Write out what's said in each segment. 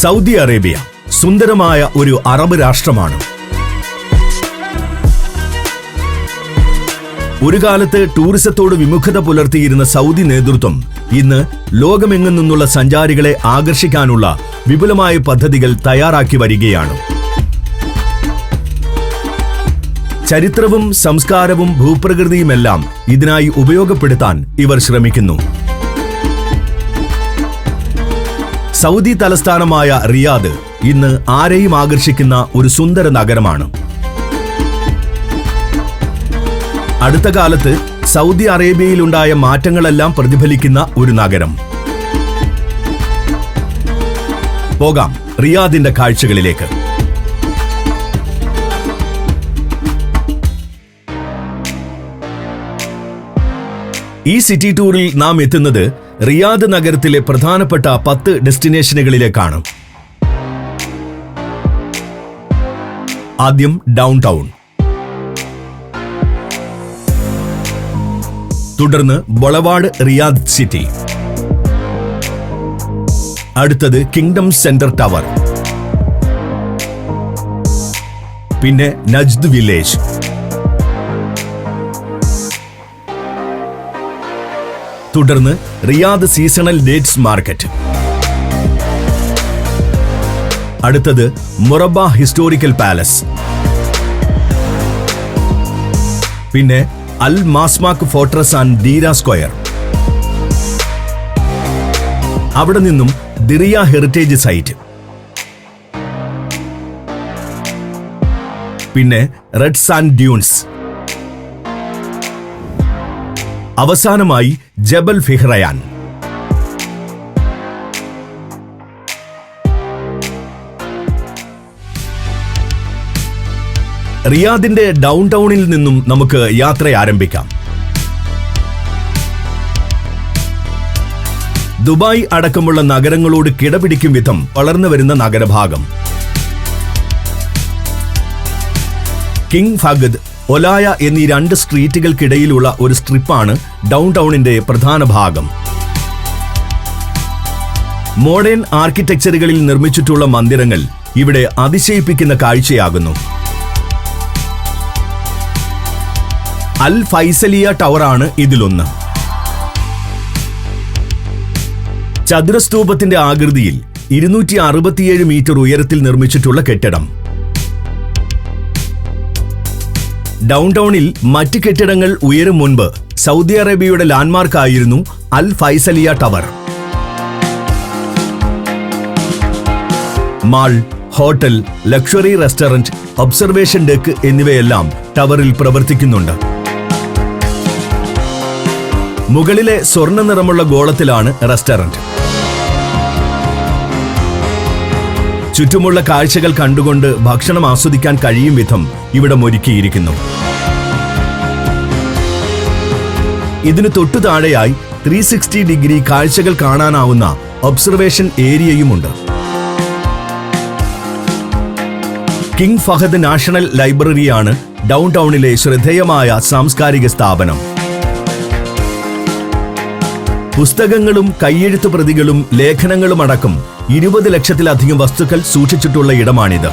Saudi Arabia സുന്ദരമായ ഒരു Arab രാഷ്ട്രമാണ്. ഒരു കാലത്ത് ടൂറിസത്തോട് വിമുഖത പുലർത്തിയിരുന്ന സൗദി നേതൃത്വം ഇന്ന് ലോകമെങ്ങും നിന്നുള്ള സഞ്ചാരികളെ ആകർഷിക്കാനുള്ള വിപുലമായ പദ്ധതികൾ തയ്യാറാക്കി വരികയാണ്. ചരിത്രവും സംസ്കാരവും ഭൂപ്രകൃതിയുമെല്ലാം ഇതിനായി ഉപയോഗപ്പെടുത്താൻ ഇവർ ശ്രമിക്കുന്നു. സൗദി തലസ്ഥാനമായ റിയാദ് ഇന്ന് ആരെയും ആകർഷിക്കുന്ന ഒരു സുന്ദര നഗരമാണ്. അടുത്ത കാലത്ത് സൗദി അറേബ്യയിലുണ്ടായ മാറ്റങ്ങളെല്ലാം പ്രതിഫലിക്കുന്ന ഒരു നഗരം. പോകാം റിയാദിന്റെ കാഴ്ചകളിലേക്ക്. ഈ സിറ്റി ടൂറിൽ നാം എത്തുന്നത് റിയാദ് നഗരത്തിലെ പ്രധാനപ്പെട്ട 10 ഡെസ്റ്റിനേഷനുകളിലേക്കാണ്. ആദ്യം ഡൗൺ ടൗൺ, തുടർന്ന് ബൊളവാർഡ് റിയാദ് സിറ്റി, അടുത്തത് കിങ്ഡം സെന്റർ ടവർ, പിന്നെ നജ്ദ് വില്ലേജ്, തുടർന്ന് റിയാദ് സീസണൽ ഡേറ്റ്സ് മാർക്കറ്റ്, അടുത്തത് മുറബ ഹിസ്റ്റോറിക്കൽ പാലസ്, പിന്നെ അൽ മാസ്മാക് ഫോർട്രസ് ആൻഡ് ദീര സ്ക്വയർ, അവിടെ നിന്നും ദിറിയ ഹെറിറ്റേജ് സൈറ്റ്, പിന്നെ റെഡ് സാൻഡ് ഡ്യൂൺസ്, അവസാനമായി ജബൽ ഫിഹ്റയാൻ. റിയാദിന്റെ ഡൗൺ ടൗണിൽ നിന്നും നമുക്ക് യാത്ര ആരംഭിക്കാം. ദുബായ് അടക്കമുള്ള നഗരങ്ങളോട് കിടപിടിക്കും വിധം വളർന്നു വരുന്ന നഗരഭാഗം. കിങ് ഫഹദ്, ഒലായ എന്നീ 2 സ്ട്രീറ്റുകൾക്കിടയിലുള്ള ഒരു സ്ട്രിപ്പാണ് ഡൗൺ ടൗണിന്റെ പ്രധാന ഭാഗം. മോഡേൺ ആർക്കിടെക്ചറുകളിൽ നിർമ്മിച്ചിട്ടുള്ള മന്ദിരങ്ങൾ ഇവിടെ അതിശയിപ്പിക്കുന്ന കാഴ്ചയാകുന്നു. അൽ ഫൈസലിയ ടവറാണ് ഇതിലൊന്ന്. ചതുരസ്തൂപത്തിന്റെ ആകൃതിയിൽ 267 മീറ്റർ ഉയരത്തിൽ നിർമ്മിച്ചിട്ടുള്ള കെട്ടിടം. ഡൗൺ ടൗണിൽ മറ്റ് കെട്ടിടങ്ങൾ ഉയരും മുൻപ് സൗദി അറേബ്യയുടെ ലാൻഡ്മാർക്കായിരുന്നു Al Faisaliah tower. Mall, hotel, luxury restaurant, observation deck എന്നിവയെല്ലാം ടവറിൽ പ്രവർത്തിക്കുന്നുണ്ട്. മുകളിലെ സ്വർണ്ണ നിറമുള്ള ഗോളത്തിലാണ് റെസ്റ്റോറന്റ്. ചുറ്റുമുള്ള കാഴ്ചകൾ കണ്ടുകൊണ്ട് ഭക്ഷണം ആസ്വദിക്കാൻ കഴിയും വിധം ഇവിടെ ഒരുക്കിയിരിക്കുന്നു. ഇതിനു തൊട്ടു താഴെയായി 360 ഡിഗ്രി കാഴ്ചകൾ കാണാനാവുന്ന ഒബ്സർവേഷൻ ഏരിയയുമുണ്ട്. കിങ് ഫഹദ് നാഷണൽ ലൈബ്രറിയാണ് ഡൗൺ ടൗണിലെ ശ്രദ്ധേയമായ സാംസ്കാരിക സ്ഥാപനം. പുസ്തകങ്ങളും കയ്യെഴുത്തു പ്രതികളും ലേഖനങ്ങളും അടക്കം 20 ലക്ഷത്തിലധികം വസ്തുക്കൾ സൂക്ഷിച്ചിട്ടുള്ള ഇടമാണിത്.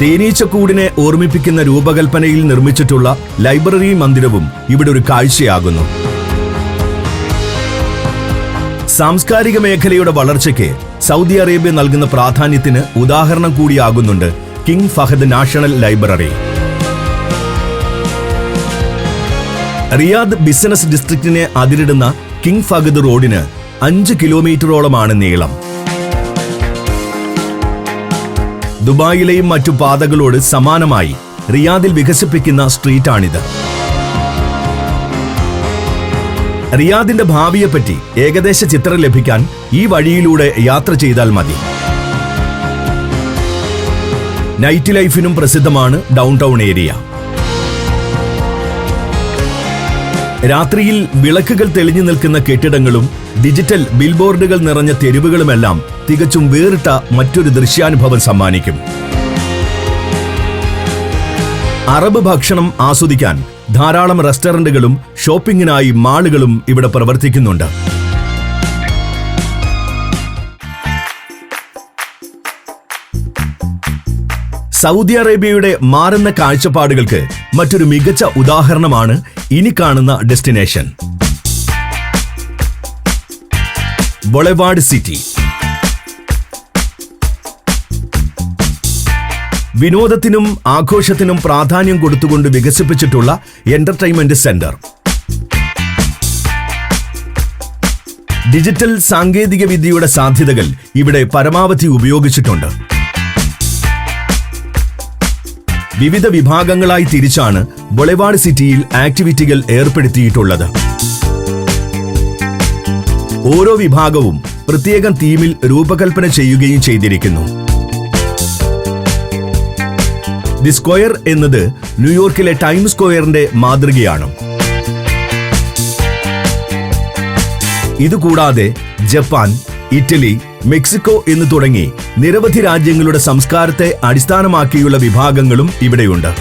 തേനീച്ചക്കൂടിനെ ഓർമ്മിപ്പിക്കുന്ന രൂപകൽപ്പനയിൽ നിർമ്മിച്ചിട്ടുള്ള ലൈബ്രറി മന്ദിരവും ഇവിടെ ഒരു കാഴ്ചയാകുന്നു. സാംസ്കാരിക മേഖലയുടെ വളർച്ചയ്ക്ക് സൗദി അറേബ്യ നൽകുന്ന പ്രാധാന്യത്തിന് ഉദാഹരണം കൂടിയാകുന്നുണ്ട് king Fahad national library. Riyadh business ഡിസ്ട്രിക്റ്റിനെ അതിരിടുന്ന കിങ് ഫഹദ് റോഡിന് 5 കിലോമീറ്ററോളമാണ് നീളം. ദുബായിലെയും മറ്റു പാതകളോട് സമാനമായി റിയാദിൽ വികസിപ്പിക്കുന്ന സ്ട്രീറ്റാണിത്. റിയാദിന്റെ ഭാവിയെപ്പറ്റി ഏകദേശ ചിത്രം ലഭിക്കാൻ ഈ വഴിയിലൂടെ യാത്ര ചെയ്താൽ മതി. നൈറ്റ് ലൈഫിനും പ്രസിദ്ധമാണ് ഡൗൺ ടൗൺ ഏരിയ. രാത്രിയിൽ വിളക്കുകൾ തെളിഞ്ഞു നിൽക്കുന്ന കെട്ടിടങ്ങളും ഡിജിറ്റൽ ബിൽബോർഡുകൾ നിറഞ്ഞ തെരുവുകളുമെല്ലാം തികച്ചും വേറിട്ട മറ്റൊരു ദൃശ്യാനുഭവം സമ്മാനിക്കും. അറബ് ഭക്ഷണം ആസ്വദിക്കാൻ ധാരാളം റെസ്റ്റോറന്റുകളും ഷോപ്പിംഗിനായി മാളുകളും ഇവിടെ പ്രവർത്തിക്കുന്നുണ്ട്. സൗദി അറേബ്യയുടെ മാറുന്ന കാഴ്ചപ്പാടുകൾക്ക് മറ്റൊരു മികച്ച ഉദാഹരണമാണ് ഇനി കാണുന്ന ഡെസ്റ്റിനേഷൻ. ബൊളവാർഡ് സിറ്റി. വിനോദത്തിനും ആഘോഷത്തിനും പ്രാധാന്യം കൊടുത്തുകൊണ്ട് വികസിപ്പിച്ചിട്ടുള്ള എന്റർടൈൻമെന്റ് സെന്റർ. ഡിജിറ്റൽ സാങ്കേതിക വിദ്യയുടെ സാധ്യതകൾ ഇവിടെ പരമാവധി ഉപയോഗിച്ചിട്ടുണ്ട്. വിവിധ വിഭാഗങ്ങളായി തിരിച്ചാണ് ബൊളവാർഡ് സിറ്റിയിൽ ആക്ടിവിറ്റികൾ ഏർപ്പെടുത്തിയിട്ടുള്ളത്. ഓരോ വിഭാഗവും പ്രത്യേകം തീമിൽ രൂപകൽപ്പന ചെയ്യുകയും ചെയ്തിരിക്കുന്നു. ദി സ്ക്വയർ എന്നത് ന്യൂയോർക്കിലെ ടൈം സ്ക്വയറിന്റെ മാതൃകയാണ്. ഇതുകൂടാതെ ജപ്പാൻ, ഇറ്റലി, മെക്സിക്കോ എന്ന് തുടങ്ങി നിരവധി രാജ്യങ്ങളുടെ സംസ്കാരത്തെ അടിസ്ഥാനമാക്കിയുള്ള വിഭാഗങ്ങളും ഇവിടെയുണ്ട്.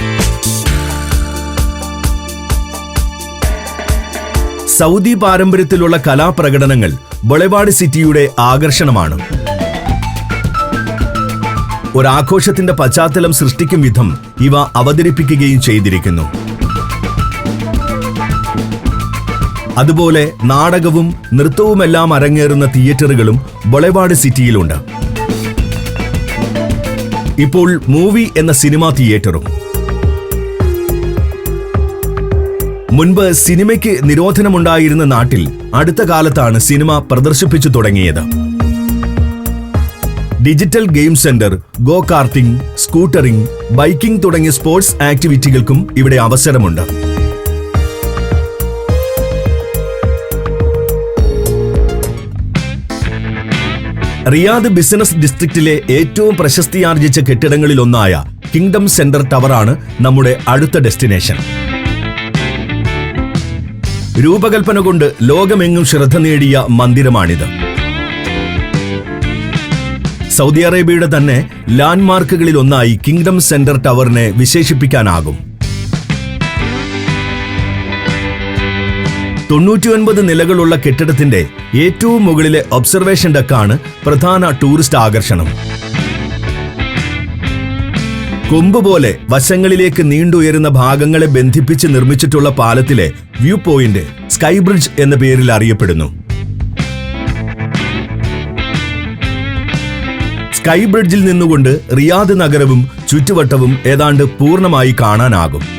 സൗദി പാരമ്പര്യത്തിലുള്ള കലാപ്രകടനങ്ങൾ ബൊളവാർഡ് സിറ്റിയുടെ ആകർഷണമാണ്. ഒരാഘോഷത്തിന്റെ പശ്ചാത്തലം സൃഷ്ടിക്കും വിധം ഇവ അവതരിപ്പിക്കുകയും ചെയ്തിരിക്കുന്നു. അതുപോലെ നാടകവും നൃത്തവുമെല്ലാം അരങ്ങേറുന്ന തിയേറ്ററുകളും ബൊളവാർഡ് സിറ്റിയിലുണ്ട്. ഇപ്പോൾ മൂവി എന്ന സിനിമാ തിയേറ്ററും. മുൻപ് സിനിമയ്ക്ക് നിരോധനമുണ്ടായിരുന്ന നാട്ടിൽ അടുത്ത കാലത്താണ് സിനിമ പ്രദർശിപ്പിച്ചു തുടങ്ങിയത്. Digital game centre, go karting, scootering, biking തുടങ്ങിയ സ്പോർട്സ് ആക്ടിവിറ്റികൾക്കും ഇവിടെ അവസരമുണ്ട്. റിയാദ് ബിസിനസ് ഡിസ്ട്രിക്റ്റിലെ ഏറ്റവും പ്രശസ്തിയാർജിച്ച കെട്ടിടങ്ങളിലൊന്നായ കിങ്ഡം സെന്റർ ടവറാണ് നമ്മുടെ അടുത്ത ഡെസ്റ്റിനേഷൻ. രൂപകൽപ്പന കൊണ്ട് ലോകമെങ്ങും ശ്രദ്ധ നേടിയ മന്ദിരമാണിത്. സൗദി അറേബ്യയുടെ തന്നെ ലാൻഡ്മാർക്കുകളിൽ ഒന്നായി കിങ്ഡം സെന്റർ ടവറിനെ വിശേഷിപ്പിക്കാനാകും. 99 നിലകളുള്ള കെട്ടിടത്തിന്റെ ഏറ്റവും മുകളിലെ ഒബ്സർവേഷൻ ഡെക്കാണ് പ്രധാന ടൂറിസ്റ്റ് ആകർഷണം. കൊമ്പ് പോലെ വശങ്ങളിലേക്ക് നീണ്ടുയരുന്ന ഭാഗങ്ങളെ ബന്ധിപ്പിച്ച് നിർമ്മിച്ചിട്ടുള്ള പാലത്തിലെ വ്യൂ പോയിന്റ് സ്കൈ ബ്രിഡ്ജ് എന്ന പേരിൽ അറിയപ്പെടുന്നു. സ്കൈ ബ്രിഡ്ജിൽ നിന്നുകൊണ്ട് റിയാദ് നഗരവും ചുറ്റുവട്ടവും ഏതാണ്ട് പൂർണ്ണമായി കാണാനാകും.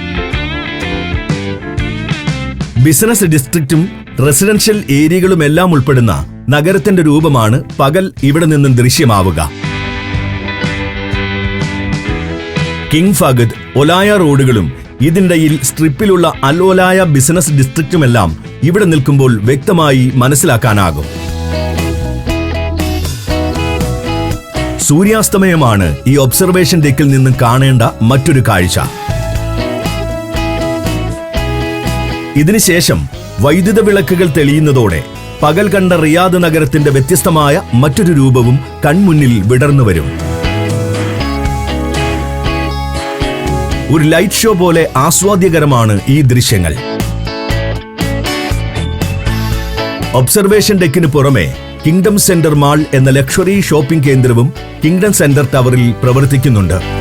ബിസിനസ് ഡിസ്ട്രിക്റ്റും റെസിഡൻഷ്യൽ ഏരിയകളുമെല്ലാം ഉൾപ്പെടുന്ന നഗരത്തിന്റെ രൂപമാണ് പകൽ ഇവിടെ നിന്നും ദൃശ്യമാവുക. കിങ് ഫഹദ്, ഒലായ റോഡുകളും ഇതിനിടയിൽ സ്ട്രിപ്പിലുള്ള അൽ ഒലായ ബിസിനസ് ഡിസ്ട്രിക്റ്റുമെല്ലാം ഇവിടെ നിൽക്കുമ്പോൾ വ്യക്തമായി മനസ്സിലാക്കാനാകും. സൂര്യാസ്തമയമാണ് ഈ ഒബ്സർവേഷൻ ഡെക്കിൽ നിന്നും കാണേണ്ട മറ്റൊരു കാഴ്ച. ഇതിനുശേഷം വൈദ്യുത വിളക്കുകൾ തെളിയുന്നതോടെ പകൽ കണ്ട റിയാദ് നഗരത്തിന്റെ വ്യത്യസ്തമായ മറ്റൊരു രൂപവും കൺമുന്നിൽ വിടർന്നു വരും. ഒരു ലൈറ്റ് ഷോ പോലെ ആസ്വാദ്യകരമാണ് ഈ ദൃശ്യങ്ങൾ. ഒബ്സർവേഷൻ ഡെക്കിന് പുറമെ കിങ്ഡം സെന്റർ മാൾ എന്ന ലക്ഷറി ഷോപ്പിംഗ് കേന്ദ്രവും കിങ്ഡം സെന്റർ ടവറിൽ പ്രവർത്തിക്കുന്നുണ്ട്.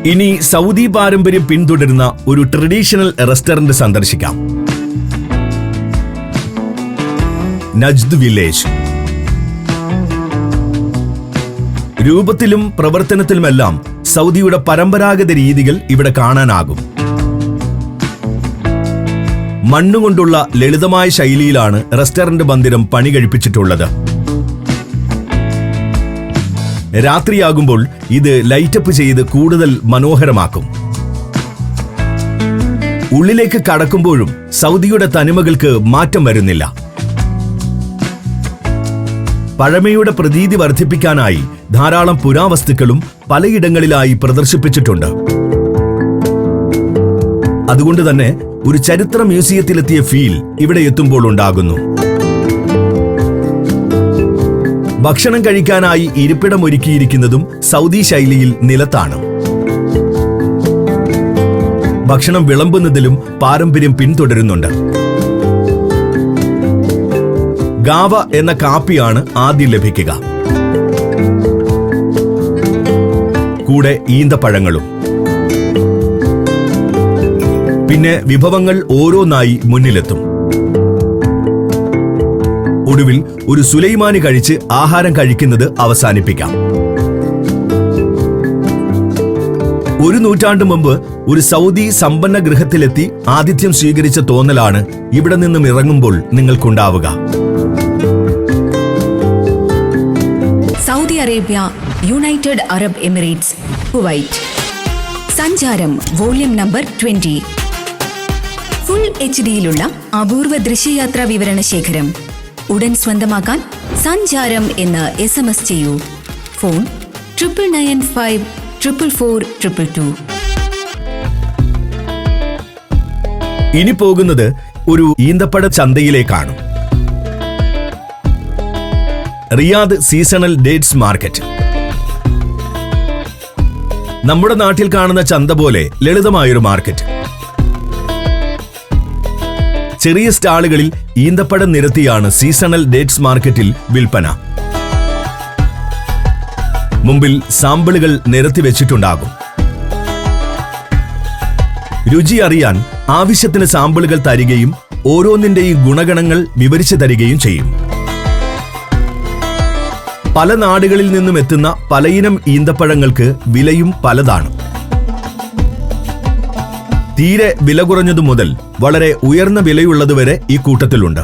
ഇനി സൗദി പാരമ്പര്യം പിന്തുടരുന്ന ഒരു ട്രഡീഷണൽ റെസ്റ്റോറന്റ് സന്ദർശിക്കാം. നജ്ദ് വില്ലേജ്. രൂപത്തിലും പ്രവർത്തനത്തിലുമെല്ലാം സൗദിയുടെ പരമ്പരാഗത രീതികൾ ഇവിടെ കാണാനാകും. മണ്ണുകൊണ്ടുള്ള ലളിതമായ ശൈലിയിലാണ് റെസ്റ്റോറന്റ് മന്ദിരം പണി കഴിപ്പിച്ചിട്ടുള്ളത്. രാത്രിയാകുമ്പോൾ ഇത് ലൈറ്റപ്പ് ചെയ്ത് കൂടുതൽ മനോഹരമാക്കും. ഉള്ളിലേക്ക് കടക്കുമ്പോഴും സൗദിയുടെ തനിമകൾക്ക് മാറ്റം വരുന്നില്ല. പഴമയുടെ പ്രതീതി വർദ്ധിപ്പിക്കാനായി ധാരാളം പുരാവസ്തുക്കളും പലയിടങ്ങളിലായി പ്രദർശിപ്പിച്ചിട്ടുണ്ട്. അതുകൊണ്ട് തന്നെ ഒരു ചരിത്ര മ്യൂസിയത്തിലെത്തിയ ഫീൽ ഇവിടെ എത്തുമ്പോൾ ഉണ്ടാകുന്നു. ഭക്ഷണം കഴിക്കാനായി ഇരിപ്പിടം ഒരുക്കിയിരിക്കുന്നതും സൗദി ശൈലിയിൽ നിലത്താണ്. ഭക്ഷണം വിളമ്പുന്നതിലും പാരമ്പര്യം പിന്തുടരുന്നുണ്ട്. ഗാവ എന്ന കാപ്പിയാണ് ആദ്യം ലഭിക്കുക. കൂടെ ഈന്തപ്പഴങ്ങളും. പിന്നെ വിഭവങ്ങൾ ഓരോന്നായി മുന്നിലെത്തും. ഒടുവിൽ ഒരു സുലൈമാനി കഴിച്ച് ആഹാരം കഴിക്കുന്നത് അവസാനിപ്പിക്കാം. 1 നൂറ്റാണ്ട് മുമ്പ് ഒരു സൗദി സമ്പന്ന ഗൃഹത്തിലെത്തി ആതിഥ്യം സ്വീകരിച്ച തോന്നലാണ് ഇവിടെ നിന്നും ഇറങ്ങുമ്പോൾ നിങ്ങൾക്കുണ്ടാവുക. Saudi Arabia, United Arab Emirates, Kuwait. സഞ്ചാരം വോള്യം നമ്പർ 20. ഫുൾ HD-യിലുള്ള അപൂർവ ദൃശ്യയാത്രാ വിവരണ ശേഖരം ഉടൻ സ്വന്തമാക്കാൻ സഞ്ചാരം എന്ന് SMS ചെയ്യൂ. ഫോൺ 9995 444 222. ഇനി പോകുന്നത് ഒരു ഈന്തപ്പഴ ചന്തയിലേക്കാണ്. Riyadh seasonal dates market. നമ്മുടെ നാട്ടിൽ കാണുന്ന ചന്ത പോലെ ലളിതമായൊരു മാർക്കറ്റ്. ചെറിയ സ്റ്റാളുകളിൽ ഈന്തപ്പഴം നിരത്തിയാണ് സീസണൽ ഡേറ്റ്സ് മാർക്കറ്റിൽ വിൽപ്പന. മുമ്പിൽ സാമ്പിളുകൾ നിരത്തി വെച്ചിട്ടുണ്ടാകും. രുചി അറിയാൻ ആവശ്യത്തിന് സാമ്പിളുകൾ തരികയും ഓരോന്നിന്റെയും ഗുണഗണങ്ങൾ വിവരിച്ചു തരികയും ചെയ്യും. പല നാടുകളിൽ നിന്നും എത്തുന്ന പലയിനം ഈന്തപ്പഴങ്ങൾക്ക് വിലയും പലതാണ്. തീരെ വില കുറഞ്ഞതു മുതൽ വളരെ ഉയർന്ന വിലയുള്ളതുവരെ ഈ കൂട്ടത്തിലുണ്ട്.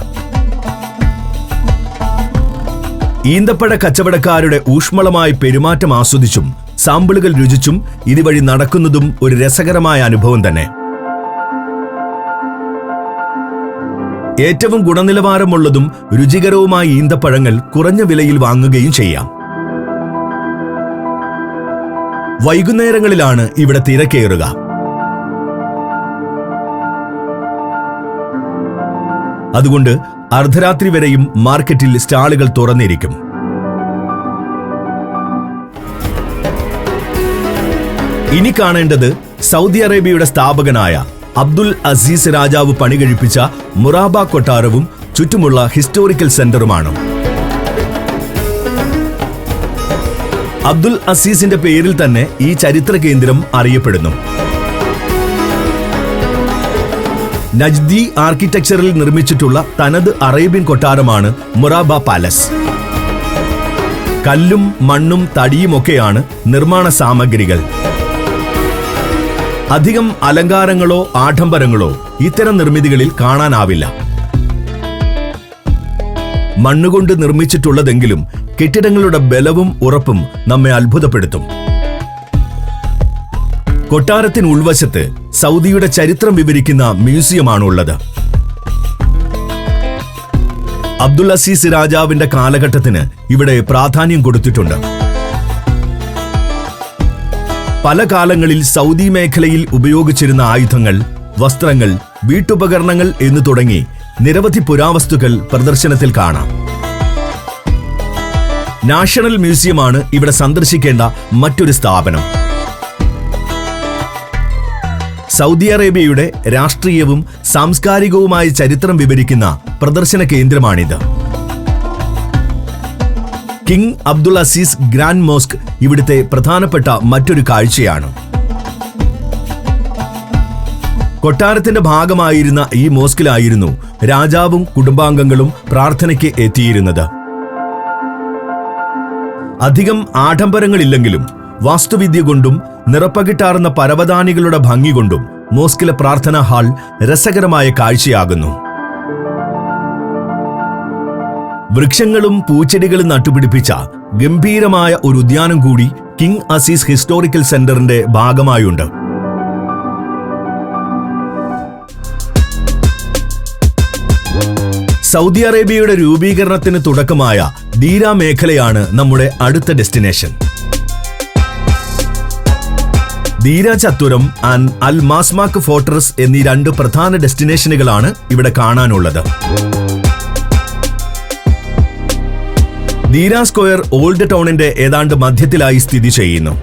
ഈന്തപ്പഴ കച്ചവടക്കാരുടെ ഊഷ്മളമായ പെരുമാറ്റം ആസ്വദിച്ചും സാമ്പിളുകൾ രുചിച്ചും ഇതുവഴി നടക്കുന്നതും ഒരു രസകരമായ അനുഭവം തന്നെ. ഏറ്റവും ഗുണനിലവാരമുള്ളതും രുചികരവുമായ ഈന്തപ്പഴങ്ങൾ കുറഞ്ഞ വിലയിൽ വാങ്ങുകയും ചെയ്യാം. വൈകുന്നേരങ്ങളിലാണ് ഇവിടെ തിരക്കേറുക. അതുകൊണ്ട് അർദ്ധരാത്രി വരെയും മാർക്കറ്റിൽ സ്റ്റാളുകൾ തുറന്നിരിക്കും. ഇനി കാണേണ്ടത് സൗദി അറേബ്യയുടെ സ്ഥാപകനായ അബ്ദുൽ അസീസ് രാജാവ് പണികഴിപ്പിച്ച മുറാബ കൊട്ടാരവും ചുറ്റുമുള്ള ഹിസ്റ്റോറിക്കൽ സെന്ററുമാണ്. അബ്ദുൽ അസീസിന്റെ പേരിൽ തന്നെ ഈ ചരിത്ര കേന്ദ്രം അറിയപ്പെടുന്നു. നജ്ദി ആർക്കിടെക്ചറിൽ നിർമ്മിച്ചിട്ടുള്ള തനത് അറേബ്യൻ കൊട്ടാരമാണ് മുറാബ പാലസ്. കല്ലും മണ്ണും തടിയുമൊക്കെയാണ് നിർമ്മാണ സാമഗ്രികൾ. അധികം അലങ്കാരങ്ങളോ ആഡംബരങ്ങളോ ഇത്തരം നിർമ്മിതികളിൽ കാണാനാവില്ല. മണ്ണുകൊണ്ട് നിർമ്മിച്ചിട്ടുള്ളതെങ്കിലും കെട്ടിടങ്ങളുടെ ബലവും ഉറപ്പും നമ്മെ അത്ഭുതപ്പെടുത്തും. കൊട്ടാരത്തിന് ഉൾവശത്ത് സൗദിയുടെ ചരിത്രം വിവരിക്കുന്ന മ്യൂസിയമാണുള്ളത്. അബ്ദുൽ അസീസ് രാജാവിന്റെ കാലഘട്ടത്തിന് ഇവിടെ പ്രാധാന്യം കൊടുത്തിട്ടുണ്ട്. പല കാലങ്ങളിൽ സൗദി മേഖലയിൽ ഉപയോഗിച്ചിരുന്ന ആയുധങ്ങൾ, വസ്ത്രങ്ങൾ, വീട്ടുപകരണങ്ങൾ എന്നു തുടങ്ങി നിരവധി പുരാവസ്തുക്കൾ പ്രദർശനത്തിൽ കാണാം. നാഷണൽ മ്യൂസിയമാണ് ഇവിടെ സന്ദർശിക്കേണ്ട മറ്റൊരു സ്ഥാപനം. സൗദി അറേബ്യയുടെ രാഷ്ട്രീയവും സാംസ്കാരികവുമായ ചരിത്രം വിവരിക്കുന്ന പ്രദർശന കേന്ദ്രമാണിത്. King Abdul Aziz grand mosque ഇവിടുത്തെ പ്രധാനപ്പെട്ട മറ്റൊരു കാഴ്ചയാണ്. കൊട്ടാരത്തിന്റെ ഭാഗമായിരുന്ന ഈ മോസ്കിലായിരുന്നു രാജാവും കുടുംബാംഗങ്ങളും പ്രാർത്ഥനയ്ക്ക് എത്തിയിരുന്നത്. അധികം ആഡംബരങ്ങളില്ലെങ്കിലും വാസ്തുവിദ്യ കൊണ്ടും നിറപ്പകിട്ടാർന്ന പരവതാനികളുടെ ഭംഗി കൊണ്ടും മോസ്കിലെ പ്രാർത്ഥനാ ഹാൾ രസകരമായ കാഴ്ചയാകുന്നു. വൃക്ഷങ്ങളും പൂച്ചെടികളും നട്ടുപിടിപ്പിച്ച ഗംഭീരമായ ഒരു ഉദ്യാനം കൂടി കിങ് അസീസ് ഹിസ്റ്റോറിക്കൽ സെന്ററിന്റെ ഭാഗമായുണ്ട്. സൗദി അറേബ്യയുടെ രൂപീകരണത്തിന് തുടക്കമായ ദീര മേഖലയാണ് നമ്മുടെ അടുത്ത ഡെസ്റ്റിനേഷൻ. ദീര ചത്തുരം ആൻഡ് അൽ മാസ്മാക് ഫോർട്രസ് എന്നീ 2 പ്രധാന ഡെസ്റ്റിനേഷനുകളാണ് ഇവിടെ കാണാനുള്ളത്. ദീര സ്ക്വയർ ഓൾഡ് ടൗണിന്റെ ഏതാണ്ട് മധ്യത്തിലായി സ്ഥിതി ചെയ്യുന്നു.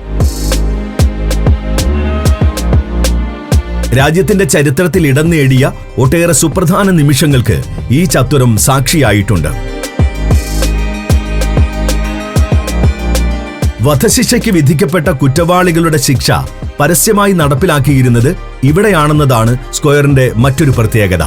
രാജ്യത്തിന്റെ ചരിത്രത്തിൽ ഇടം നേടിയ ഒട്ടേറെ സുപ്രധാന നിമിഷങ്ങൾക്ക് ഈ ചത്തുരം സാക്ഷിയായിട്ടുണ്ട്. വധശിക്ഷയ്ക്ക് വിധിക്കപ്പെട്ട കുറ്റവാളികളുടെ ശിക്ഷ പരസ്യമായി നടപ്പിലാക്കിയിരുന്നത് ഇവിടെയാണെന്നതാണ് സ്ക്വയറിന്റെ മറ്റൊരു പ്രത്യേകത.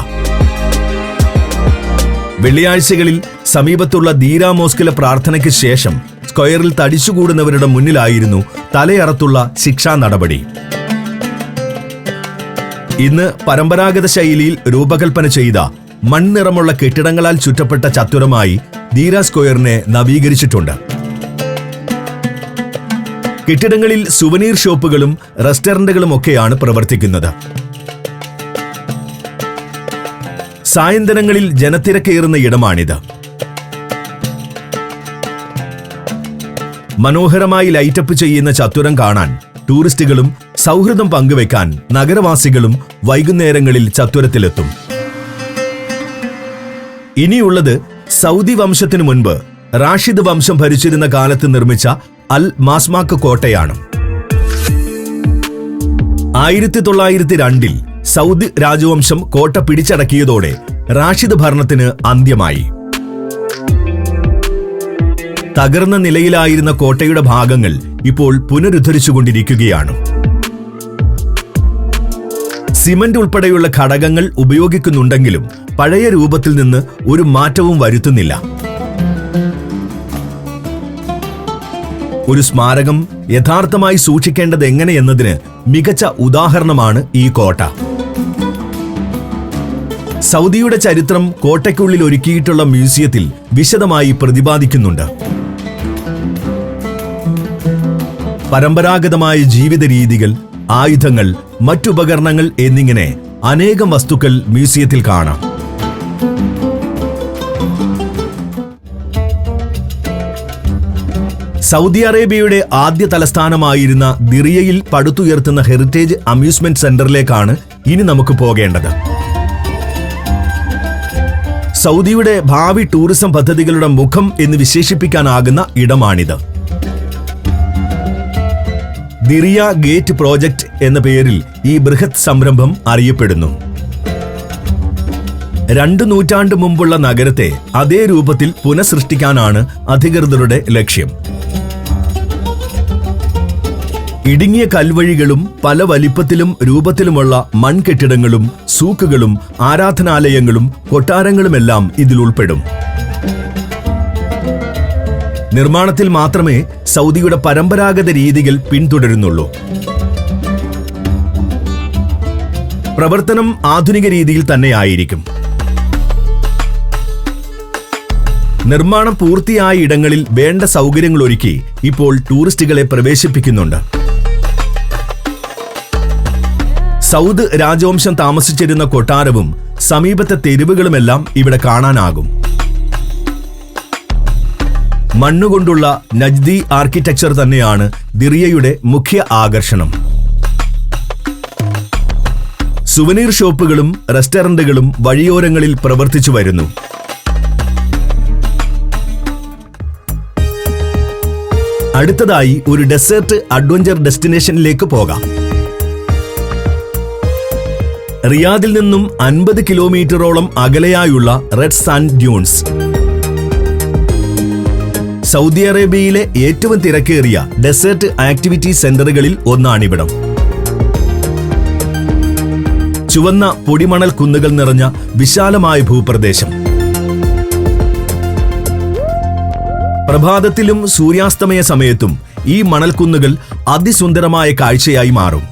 വെള്ളിയാഴ്ചകളിൽ സമീപത്തുള്ള ദീരാ മോസ്കിലെ പ്രാർത്ഥനയ്ക്ക് ശേഷം സ്ക്വയറിൽ തടിച്ചുകൂടുന്നവരുടെ മുന്നിലായിരുന്നു തലയറത്തുള്ള ശിക്ഷാ നടപടി. ഇന്ന് പരമ്പരാഗത ശൈലിയിൽ രൂപകൽപ്പന ചെയ്ത മൺനിറമുള്ള കെട്ടിടങ്ങളാൽ ചുറ്റപ്പെട്ട ചത്വരമായി ദീരാ സ്ക്വയറിനെ നവീകരിച്ചിട്ടുണ്ട്. കെട്ടിടങ്ങളിൽ സുവനീർ ഷോപ്പുകളും റെസ്റ്റോറന്റുകളും ഒക്കെയാണ് പ്രവർത്തിക്കുന്നത്. സായന്തനങ്ങളിൽ ജനത്തിരക്കേറുന്ന ഇടമാണിത്. മനോഹരമായി ലൈറ്റപ്പ് ചെയ്യുന്ന ചത്വരം കാണാൻ ടൂറിസ്റ്റുകളും സൗഹൃദം പങ്കുവെക്കാൻ നഗരവാസികളും വൈകുന്നേരങ്ങളിൽ ചത്വരത്തിലെത്തും. ഇനിയുള്ളത് സൗദി വംശത്തിനു മുൻപ് റാഷിദ് വംശം ഭരിച്ചിരുന്ന കാലത്ത് നിർമ്മിച്ച അൽ മാസ്മാക്ക് കോട്ടയാണ്. 1902 സൗദി രാജവംശം കോട്ട പിടിച്ചടക്കിയതോടെ റാഷിദ് ഭരണത്തിന് അന്ത്യമായി. തകർന്ന നിലയിലായിരുന്ന കോട്ടയുടെ ഭാഗങ്ങൾ ഇപ്പോൾ പുനരുദ്ധരിച്ചുകൊണ്ടിരിക്കുകയാണ്. സിമന്റ് ഉൾപ്പെടെയുള്ള ഘടകങ്ങൾ ഉപയോഗിക്കുന്നുണ്ടെങ്കിലും പഴയ രൂപത്തിൽ നിന്ന് ഒരു മാറ്റവും വരുത്തുന്നില്ല. ഒരു സ്മാരകം യഥാർത്ഥമായി സൂക്ഷിക്കേണ്ടത് എങ്ങനെയെന്നതിന് മികച്ച ഉദാഹരണമാണ് ഈ കോട്ട. സൗദിയുടെ ചരിത്രം കോട്ടയ്ക്കുള്ളിൽ ഒരുക്കിയിട്ടുള്ള മ്യൂസിയത്തിൽ വിശദമായി പ്രതിപാദിക്കുന്നുണ്ട്. പരമ്പരാഗതമായ ജീവിത രീതികൾ, ആയുധങ്ങൾ, മറ്റുപകരണങ്ങൾ എന്നിങ്ങനെ അനേകം വസ്തുക്കൾ മ്യൂസിയത്തിൽ കാണാം. സൗദി അറേബ്യയുടെ ആദ്യ തലസ്ഥാനമായിരുന്ന ദിറിയയിൽ പടുത്തുയർത്തുന്ന ഹെറിറ്റേജ് അമ്യൂസ്മെന്റ് സെന്ററിലേക്കാണ് ഇനി നമുക്ക് പോകേണ്ടത്. സൗദിയുടെ ഭാവി ടൂറിസം പദ്ധതികളുടെ മുഖം എന്ന് വിശേഷിപ്പിക്കാനാകുന്ന ഇടമാണിത്. ദിറിയ ഗേറ്റ് പ്രോജക്റ്റ് എന്ന പേരിൽ ഈ ബൃഹത് സംരംഭം അറിയപ്പെടുന്നു. 2 നൂറ്റാണ്ട് മുമ്പുള്ള നഗരത്തെ അതേ രൂപത്തിൽ പുനഃസൃഷ്ടിക്കാനാണ് അധികൃതരുടെ ലക്ഷ്യം. ഇടുങ്ങിയ കൽവഴികളും പല വലിപ്പത്തിലും രൂപത്തിലുമുള്ള മൺകെട്ടിടങ്ങളും സൂക്കുകളും ആരാധനാലയങ്ങളും കൊട്ടാരങ്ങളുമെല്ലാം ഇതിൽ ഉൾപ്പെടും. നിർമ്മാണത്തിൽ മാത്രമേ സൗദിയുടെ പരമ്പരാഗത രീതികൾ പിന്തുടരുന്നുള്ളൂ. പ്രവർത്തനം ആധുനിക രീതിയിൽ തന്നെയായിരിക്കും. നിർമ്മാണം പൂർത്തിയായ ഇടങ്ങളിൽ വേണ്ട സൗകര്യങ്ങൾ ഒരുക്കി ഇപ്പോൾ ടൂറിസ്റ്റുകളെ പ്രവേശിപ്പിക്കുന്നുണ്ട്. സൗദ് രാജവംശം താമസിച്ചിരുന്ന കൊട്ടാരവും സമീപത്തെ തെരുവുകളുമെല്ലാം ഇവിടെ കാണാനാകും. മണ്ണുകൊണ്ടുള്ള നജ്ദി ആർക്കിടെക്ചർ തന്നെയാണ് ദിറിയയുടെ മുഖ്യ ആകർഷണം. സുവനീർ ഷോപ്പുകളും റെസ്റ്റോറന്റുകളും വഴിയോരങ്ങളിൽ പ്രവർത്തിച്ചു വരുന്നു. അടുത്തതായി ഒരു ഡെസേർട്ട് അഡ്വഞ്ചർ ഡെസ്റ്റിനേഷനിലേക്ക് പോകാം. റിയാദിൽ നിന്നും 50 കിലോമീറ്ററോളം അകലെയായുള്ള റെഡ് സാൻഡ് ഡ്യൂൺസ്. സൗദി അറേബ്യയിലെ ഏറ്റവും തിരക്കേറിയ ഡെസേർട്ട് ആക്ടിവിറ്റി സെന്ററുകളിൽ ഒന്നാണിവിടം. ചുവന്ന പൊടിമണൽ കുന്നുകൾ നിറഞ്ഞ വിശാലമായ ഭൂപ്രദേശം. പ്രഭാതത്തിലും സൂര്യാസ്തമയ സമയത്തും ഈ മണൽക്കുന്നുകൾ അതിസുന്ദരമായ കാഴ്ചയായി മാറും.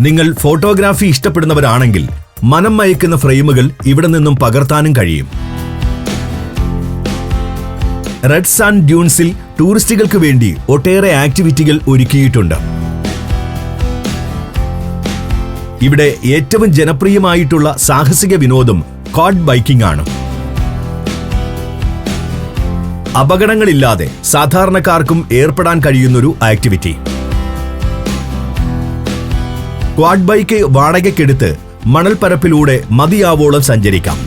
നിങ്ങൾ ഫോട്ടോഗ്രാഫി ഇഷ്ടപ്പെടുന്നവരാണെങ്കിൽ മനം മയക്കുന്ന ഫ്രെയിമുകൾ ഇവിടെ നിന്നും പകർത്താനും കഴിയും. റെഡ് സാൻഡ് ഡ്യൂൺസിൽ ടൂറിസ്റ്റുകൾക്ക് വേണ്ടി ഒട്ടേറെ ആക്ടിവിറ്റികൾ ഒരുക്കിയിട്ടുണ്ട്. ഇവിടെ ഏറ്റവും ജനപ്രിയമായിട്ടുള്ള സാഹസിക വിനോദം ക്വാഡ് ബൈക്കിംഗ് ആണ്. അപകടങ്ങളില്ലാതെ സാധാരണക്കാർക്കും ഏർപ്പെടാൻ കഴിയുന്നൊരു ആക്ടിവിറ്റി. ക്വാഡ് ബൈക്ക് വാടകയ്ക്കെടുത്ത് മണൽപ്പരപ്പിലൂടെ മതിയാവോളം സഞ്ചരിക്കാം.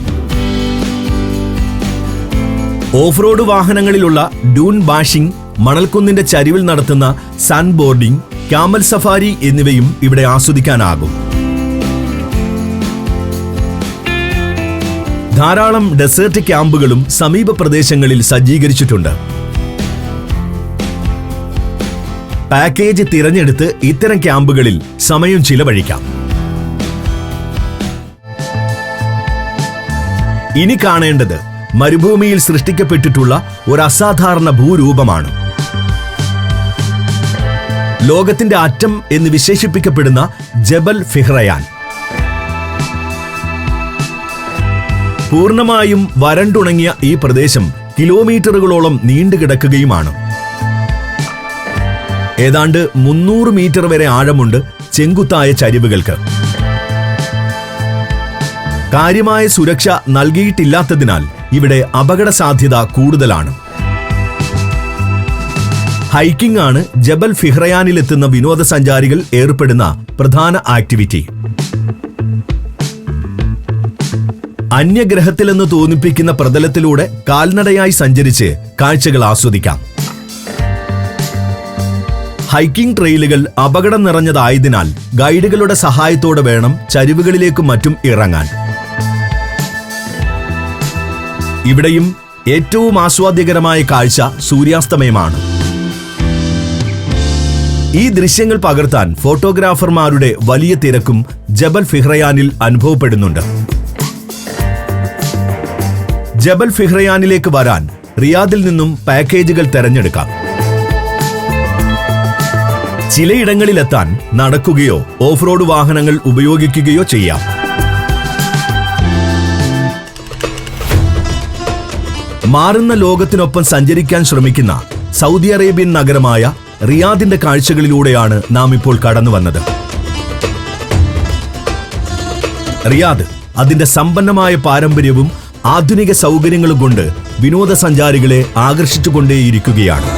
ഓഫ് റോഡ് വാഹനങ്ങളിലുള്ള ഡ്യൂൺ ബാഷിംഗ്, മണൽക്കുന്നിന്റെ ചരിവിൽ നടത്തുന്ന സാൻഡ് ബോർഡിംഗ്, ക്യാമൽ സഫാരി എന്നിവയും ഇവിടെ ആസ്വദിക്കാനാകും. ധാരാളം ഡെസേർട്ട് ക്യാമ്പുകളും സമീപ പ്രദേശങ്ങളിൽ സജ്ജീകരിച്ചിട്ടുണ്ട്. പാക്കേജ് തിരഞ്ഞെടുത്ത് ഇത്തരം ക്യാമ്പുകളിൽ സമയം ചിലവഴിക്കാം. ഇനി കാണേണ്ടത് മരുഭൂമിയിൽ സൃഷ്ടിക്കപ്പെട്ടിട്ടുള്ള ഒരു അസാധാരണ ഭൂരൂപമാണ്. ലോകത്തിന്റെ അറ്റം എന്ന് വിശേഷിപ്പിക്കപ്പെടുന്ന ജബൽ ഫിഹ്റയാൻ. പൂർണ്ണമായും വരണ്ടുണങ്ങിയ ഈ പ്രദേശം കിലോമീറ്ററുകളോളം നീണ്ടുകിടക്കുകയുമാണ്. ഏതാണ്ട് 300 മീറ്റർ വരെ ആഴമുണ്ട് ചെങ്കുത്തായ ചരിവുകൾക്ക്. കാര്യമായ സുരക്ഷ നൽകിയിട്ടില്ലാത്തതിനാൽ ഇവിടെ അപകട സാധ്യത കൂടുതലാണ്. ഹൈക്കിംഗ് ആണ് ജബൽ ഫിഹ്റയാനിലെത്തുന്ന വിനോദസഞ്ചാരികൾ ഏർപ്പെടുന്ന പ്രധാന ആക്ടിവിറ്റി. അന്യഗ്രഹത്തിലെന്ന് തോന്നിപ്പിക്കുന്ന പ്രതലത്തിലൂടെ കാൽനടയായി സഞ്ചരിച്ച് കാഴ്ചകൾ ആസ്വദിക്കാം. ഹൈക്കിംഗ് ട്രെയിലുകൾ അപകടം നിറഞ്ഞതായതിനാൽ ഗൈഡുകളുടെ സഹായത്തോടെ വേണം ചരിവുകളിലേക്കും മറ്റും ഇറങ്ങാൻ. ഇവിടെയും ഏറ്റവും ആസ്വാദ്യകരമായ കാഴ്ച സൂര്യാസ്തമയമാണ്. ഈ ദൃശ്യങ്ങൾ പകർത്താൻ ഫോട്ടോഗ്രാഫർമാരുടെ വലിയ തിരക്കും ജബൽ ഫിഹ്റയാനിൽ അനുഭവപ്പെടുന്നുണ്ട്. ജബൽ ഫിഹ്റയാനിലേക്ക് വരാൻ റിയാദിൽ നിന്നും പാക്കേജുകൾ തെരഞ്ഞെടുക്കാം. ചിലയിടങ്ങളിലെത്താൻ നടക്കുകയോ ഓഫ് റോഡ് വാഹനങ്ങൾ ഉപയോഗിക്കുകയോ ചെയ്യാം. മാറുന്ന ലോകത്തിനൊപ്പം സഞ്ചരിക്കാൻ ശ്രമിക്കുന്ന സൗദി അറേബ്യൻ നഗരമായ റിയാദിന്റെ കാഴ്ചകളിലൂടെയാണ് നാം ഇപ്പോൾ കടന്നു വന്നത്. റിയാദ് അതിന്റെ സമ്പന്നമായ പാരമ്പര്യവും ആധുനിക സൗകര്യങ്ങളും കൊണ്ട് വിനോദസഞ്ചാരികളെ ആകർഷിച്ചുകൊണ്ടേയിരിക്കുകയാണ്.